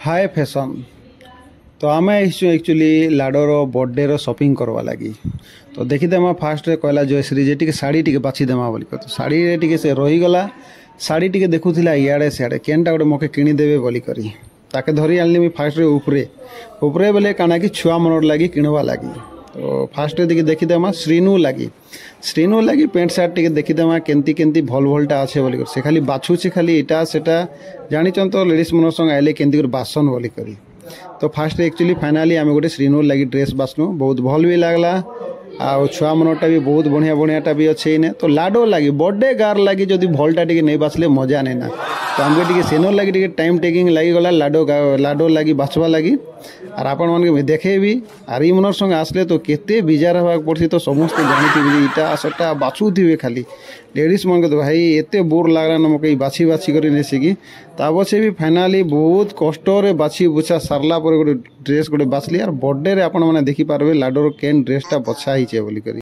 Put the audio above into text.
हाय fashion. तो आम actually लाडोर birthday shopping करवा लगी। तो देखीदेमा फास्ट कहला जयश्री जे टी साड़ी टी बाछीदेमा बोली तो साड़ी टी से रहीगला। साड़ी टी देखुला इे सियाड़े केनटा गोटे मोके किणीदेवे बोली करी ताके धरी आनी फास्ट उपरे उपरे बोले काना कि छुआ मनर लगी किणवा लगी। तो फास्ट देखीदेमा श्रीनु लगी पेंट सार्ट टी देखीदेमा केंती केंती भल भलटा अच्छे बोली से खाली बाछुचे खाली इटा सेटा जानीचन तो लेडीज मन संग आइले केंती बासन बोली करी। तो फास्ट एक्चुअली फाइनाली आम गोटे श्रीनु लगी ड्रेस बासनु बहुत भल भी लगला आ छुआ मनटा भी बहुत बढ़िया बढ़ियाटा भी अच्छे इने। तो लाडो लगी बर्थडे गार लगी जदि भलटा टी नहीं बासले मजा नहीं ना। तो आमके सेनो लगी टाइम टेकिंग लगी गला लाडो लगी बाछवा लगी और आपण मन देखे भी आर इ मनर संगे आसले तो केते बिजार हवा पड़ी। तो समस्त जानी इटा सटा बाछुवे खाली लेडीज मन के तो भाई एते बोर लगला ना मके बाछी बाछी कर नेसिकी तापछे भी फाइनाली बहुत कष्ट बाछी बुछा सारला गोटे ड्रेस गोटे बाछली और बर्थडे आपण मैंने देखिपारे लाडोर केन ड्रेसटा बछा बोली करी।